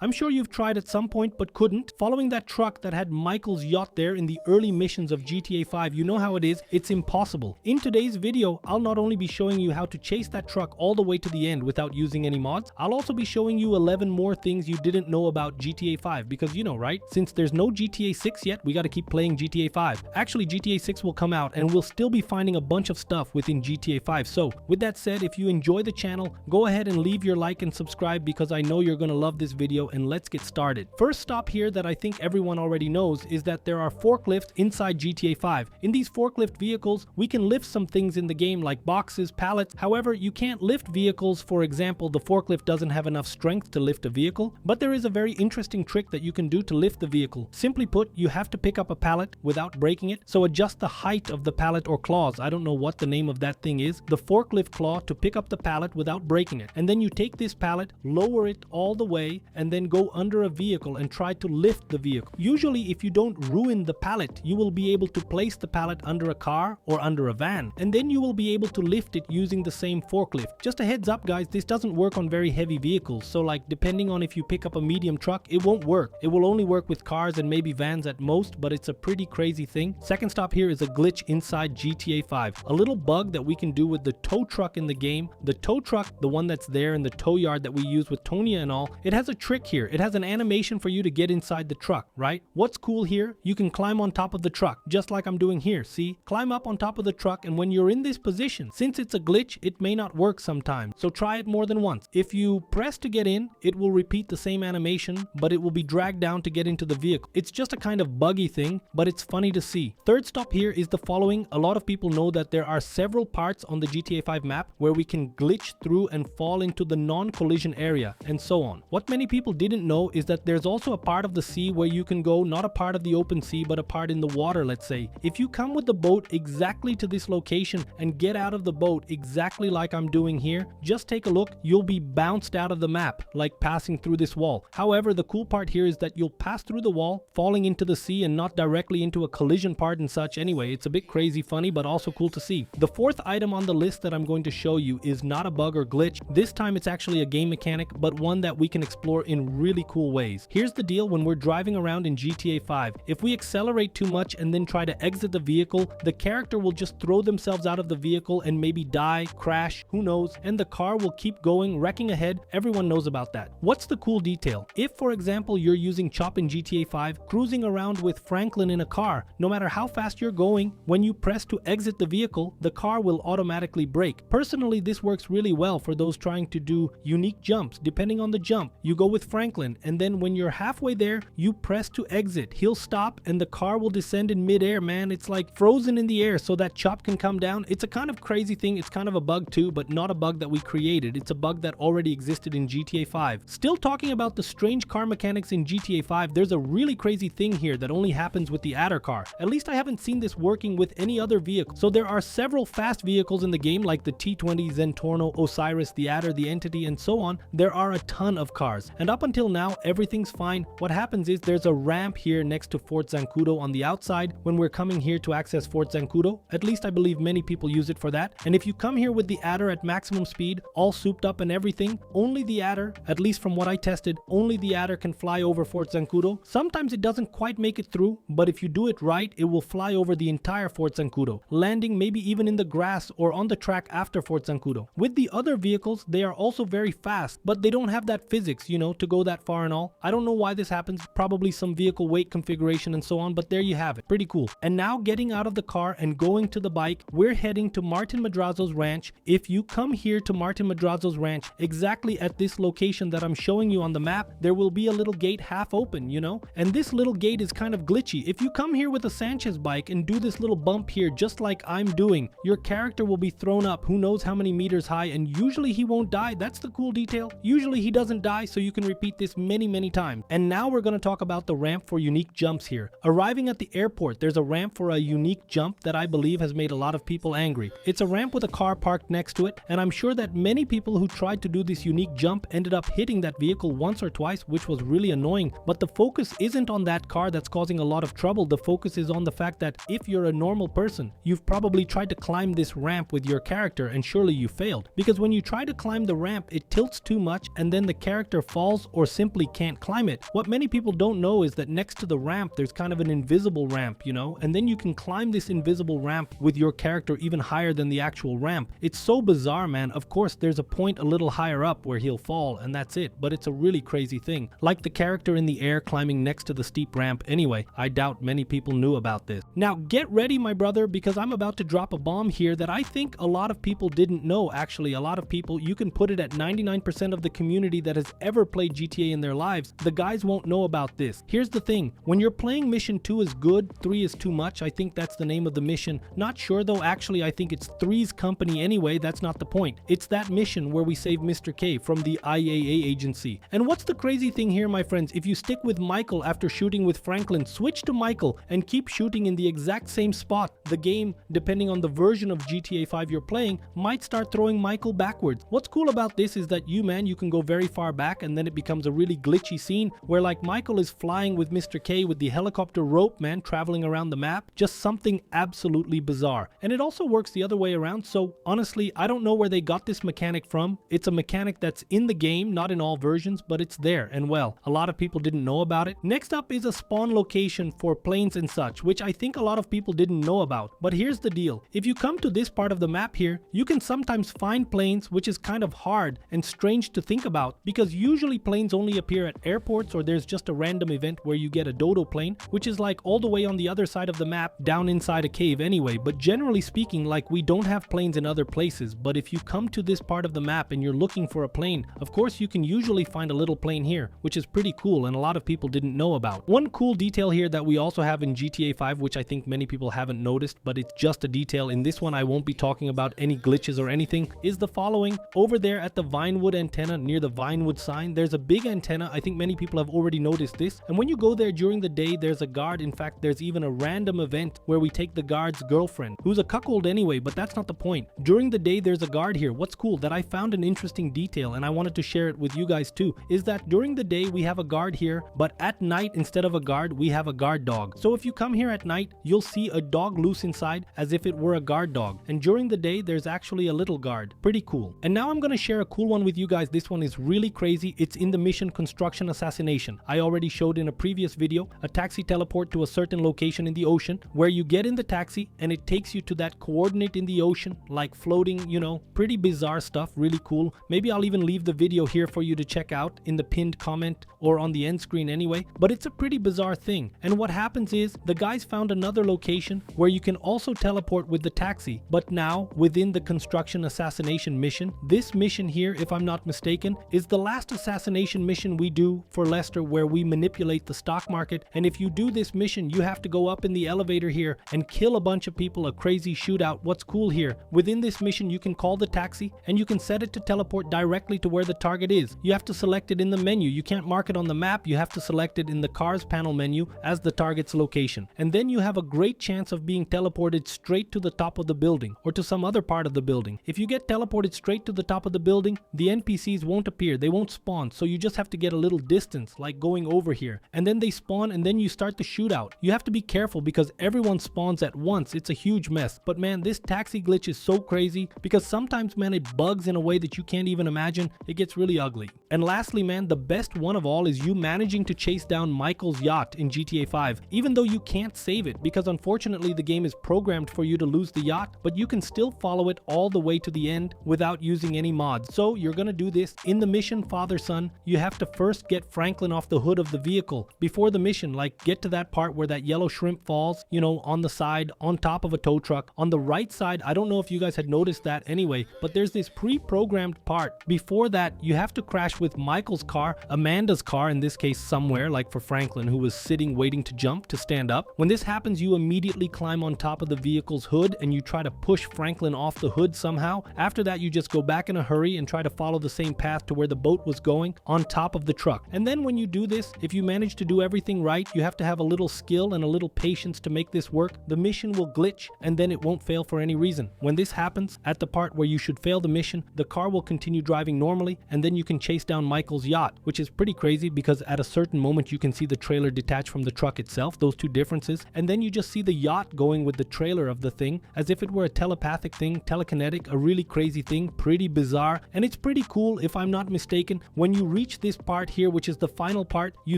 I'm sure you've tried at some point but couldn't. Following that truck that had Michael's yacht there in the early missions of GTA 5, you know how it is, it's impossible. In today's video, I'll not only be showing you how to chase that truck all the way to the end without using any mods, I'll also be showing you 11 more things you didn't know about GTA 5, because you know, right? Since there's no GTA 6 yet, we gotta keep playing GTA 5. Actually, GTA 6 will come out and we'll still be finding a bunch of stuff within GTA 5. So with that said, if you enjoy the channel, go ahead and leave your like and subscribe, because I know you're gonna love this video, and let's get started. First stop here that I think everyone already knows is that there are forklifts inside GTA 5. In these forklift vehicles, we can lift some things in the game like boxes, pallets. However, you can't lift vehicles. For example, the forklift doesn't have enough strength to lift a vehicle, but there is a very interesting trick that you can do to lift the vehicle. Simply put, you have to pick up a pallet without breaking it. So adjust the height of the pallet or claws, I don't know what the name of that thing is, the forklift claw, to pick up the pallet without breaking it. And then you take this pallet, lower it all the way, and then go under a vehicle and try to lift the vehicle. Usually, if you don't ruin the pallet, you will be able to place the pallet under a car or under a van, and then you will be able to lift it using the same forklift. Just a heads up guys, this doesn't work on very heavy vehicles, so like depending on if you pick up a medium truck, it won't work. It will only work with cars and maybe vans at most, but it's a pretty crazy thing. Second stop here is a glitch inside GTA 5. A little bug that we can do with the tow truck in the game. The tow truck, the one that's there in the tow yard that we use with Tonya and all, it has a trick here. It has an animation for you to get inside the truck, right? What's cool here, you can climb on top of the truck, just like I'm doing here, see? Climb up on top of the truck, and when you're in this position, since it's a glitch, it may not work sometimes, so try it more than once. If you press to get in, it will repeat the same animation, but it will be dragged down to get into the vehicle. It's just a kind of buggy thing, but it's funny to see. Third stop here is the following. A lot of people know that there are several parts on the GTA 5 map where we can glitch through and fall into the non-collision area, and so on. What many people didn't know is that there's also a part of the sea where you can go, not a part of the open sea, but a part in the water, let's say. If you come with the boat exactly to this location and get out of the boat exactly like I'm doing here, just take a look, you'll be bounced out of the map, like passing through this wall. However, the cool part here is that you'll pass through the wall, falling into the sea and not directly into a collision part and such. Anyway, it's a bit crazy funny, but also cool to see. The fourth item on the list that I'm going to show you is not a bug or glitch. This time it's actually a game mechanic, but one that we can explore in really cool ways. Here's the deal. When we're driving around in GTA 5, if we accelerate too much and then try to exit the vehicle, the character will just throw themselves out of the vehicle and maybe die, crash, who knows, and the car will keep going, wrecking ahead. Everyone knows about that. What's the cool detail? If, for example, you're using Chop in GTA 5, cruising around with Franklin in a car, no matter how fast you're going, when you press to exit the vehicle, the car will automatically brake. Personally, this works really well for those trying to do unique jumps. Depending on the jump, you go with Franklin, and then when you're halfway there, you press to exit. He'll stop and the car will descend in midair, man. It's like frozen in the air so that Chop can come down. It's a kind of crazy thing. It's kind of a bug too, but not a bug that we created. It's a bug that already existed in GTA 5. Still talking about the strange car mechanics in GTA 5, there's a really crazy thing here that only happens with the Adder car. At least I haven't seen this working with any other vehicle. So there are several fast vehicles in the game like the T20, Zentorno, Osiris, the Adder, the Entity, and so on. There are a ton of cars, and up until now everything's fine. What happens is there's a ramp here next to Fort Zancudo on the outside when we're coming here to access Fort Zancudo. At least I believe many people use it for that. And if you come here with the Adder at maximum speed, all souped up and everything, only the Adder, at least from what I tested, only the Adder can fly over Fort Zancudo. Sometimes it doesn't quite make it through, but if you do it right, it will fly over the entire Fort Zancudo, landing maybe even in the grass or on the track after Fort Zancudo. With the other vehicles, they are also very fast, but they don't have that physics, you know, to go that far and all. I don't know why this happens, probably some vehicle weight configuration and so on, but there you have it. Pretty cool. And now getting out of the car and going to the bike, we're heading to Martin Madrazo's ranch. If you come here to Martin Madrazo's ranch, exactly at this location that I'm showing you on the map, there will be a little gate half open, you know, and this little gate is kind of glitchy. If you come here with a Sanchez bike and do this little bump here, just like I'm doing, your character will be thrown up who knows how many meters high, and usually he won't die. That's the cool detail. Usually he doesn't die, so you can repeat this many times. And now we're going to talk about the ramp for unique jumps here. Arriving at the airport, there's a ramp for a unique jump that I believe has made a lot of people angry. It's a ramp with a car parked next to it, and I'm sure that many people who tried to do this unique jump ended up hitting that vehicle once or twice, which was really annoying. But the focus isn't on that car that's causing a lot of trouble. The focus is on the fact that if you're a normal person, you've probably tried to climb this ramp with your character and surely you failed. Because when you try to climb the ramp, it tilts too much and then the character falls or simply can't climb it. What many people don't know is that next to the ramp there's kind of an invisible ramp, you know, and then you can climb this invisible ramp with your character even higher than the actual ramp. It's so bizarre, man. Of course there's a point a little higher up where he'll fall and that's it, but it's a really crazy thing. Like the character in the air climbing next to the steep ramp. Anyway, I doubt many people knew about this. Now get ready, my brother, because I'm about to drop a bomb here that I think a lot of people didn't know. Actually, a lot of people, you can put it at 99% of the community that has ever played GTA in their lives, the guys won't know about this. Here's the thing, when you're playing mission 2 is good, 3 is too much. I think that's the name of the mission. Not sure though, actually I think it's 3's company anyway. That's not the point. It's that mission where we save Mr. K from the IAA agency. And what's the crazy thing here, my friends? If you stick with Michael after shooting with Franklin, switch to Michael and keep shooting in the exact same spot. The game, depending on the version of GTA 5 you're playing, might start throwing Michael backwards. What's cool about this is that you can go very far back and then it becomes a really glitchy scene where like Michael is flying with Mr. K with the helicopter rope, man, traveling around the map. Just something absolutely bizarre. And it also works the other way around, so honestly, I don't know where they got this mechanic from. It's a mechanic that's in the game, not in all versions, but it's there, and well, a lot of people didn't know about it. Next up is a spawn location for planes and such, which I think a lot of people didn't know about. But here's the deal. If you come to this part of the map here, you can sometimes find planes, which is kind of hard and strange to think about because usually planes only appear at airports or there's just a random event where you get a dodo plane, which is like all the way on the other side of the map down inside a cave anyway. But generally speaking, like we don't have planes in other places, but if you come to this part of the map and you're looking for a plane, of course you can usually find a little plane here, which is pretty cool and a lot of people didn't know about. One cool detail here that we also have in GTA 5, which I think many people haven't noticed, but it's just a detail. In this one I won't be talking about any glitches or anything, is the following. Over there at the Vinewood antenna near the Vinewood sign, there's a big antenna. I think many people have already noticed this, and when you go there during the day there's a guard. In fact, there's even a random event where we take the guard's girlfriend, who's a cuckold anyway, but that's not the point. During the day there's a guard here. What's cool that I found an interesting detail and I wanted to share it with you guys too, is that during the day we have a guard here, but at night instead of a guard we have a guard dog. So if you come here at night you'll see a dog loose inside as if it were a guard dog, and during the day there's actually a little guard. Pretty cool. And now I'm gonna share a cool one with you guys. This one is really crazy. It's in the mission Construction Assassination. I already showed in a previous video a taxi teleport to a certain location in the ocean where you get in the taxi and it takes you to that coordinate in the ocean, like floating, you know, pretty bizarre stuff, really cool. Maybe I'll even leave the video here for you to check out in the pinned comment or on the end screen anyway, but it's a pretty bizarre thing. And what happens is the guys found another location where you can also teleport with the taxi, but now within the Construction Assassination mission. This mission here, if I'm not mistaken, is the last assassination mission we do for Lester, where we manipulate the stock market. And if you do this mission, you have to go up in the elevator here and kill a bunch of people, a crazy shootout. What's cool here, within this mission you can call the taxi and you can set it to teleport directly to where the target is. You have to select it in the menu. You can't mark it on the map. You have to select it in the cars panel menu as the target's location, and then you have a great chance of being teleported straight to the top of the building or to some other part of the building. If you get teleported straight to the top of the building, the NPCs won't appear, they won't spawn, so you just have to get a little distance, like going over here, and then they spawn and then you start the shootout. You have to be careful because everyone spawns at once. It's a huge mess. But man, this taxi glitch is so crazy because sometimes, man, it bugs in a way that you can't even imagine. It gets really ugly. And lastly, man, the best one of all is you managing to chase down Michael's yacht in GTA 5, even though you can't save it because unfortunately the game is programmed for you to lose the yacht, but you can still follow it all the way to the end without using any mods. So you're gonna do this in the mission Father-Son. You have to first get Franklin off the hood of the vehicle before the mission, like get to that part where that yellow shrimp falls, you know, on the side on top of a tow truck. On the right side, I don't know if you guys had noticed that anyway, but there's this pre-programmed part. Before that, you have to crash with Michael's car, Amanda's car in this case, somewhere like for Franklin, who was sitting waiting to jump to stand up. When this happens, you immediately climb on top of the vehicle's hood and you try to push Franklin off the hood somehow. After that, you just go back in a hurry and try to follow the same path to where the boat was going on top of the truck. And then when you do this, if you manage to do everything right, you have to have a little skill and a little patience to make this work. The mission will glitch and then it won't fail for any reason. When this happens, at the part where you should fail the mission, the car will continue driving normally and then you can chase down Michael's yacht, which is pretty crazy because at a certain moment you can see the trailer detach from the truck itself, those two differences, and then you just see the yacht going with the trailer of the thing as if it were a telepathic thing, telekinetic, a really crazy thing, pretty bizarre, and it's pretty cool if I'm not mistaken. When you reach reach this part here, which is the final part, you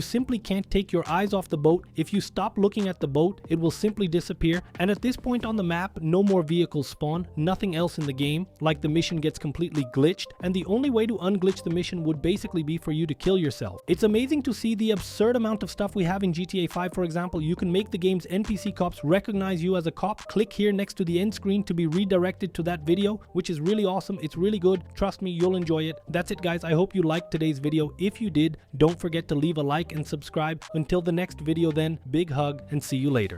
simply can't take your eyes off the boat. If you stop looking at the boat, it will simply disappear. And at this point on the map, no more vehicles spawn, nothing else in the game, like the mission gets completely glitched, and the only way to unglitch the mission would basically be for you to kill yourself. It's amazing to see the absurd amount of stuff we have in GTA 5. For example, you can make the game's NPC cops recognize you as a cop. Click here next to the end screen to be redirected to that video, which is really awesome. It's really good. Trust me, you'll enjoy it. That's it, guys. I hope you liked today's video. If you did, don't forget to leave a like and subscribe. Until the next video then, big hug and see you later.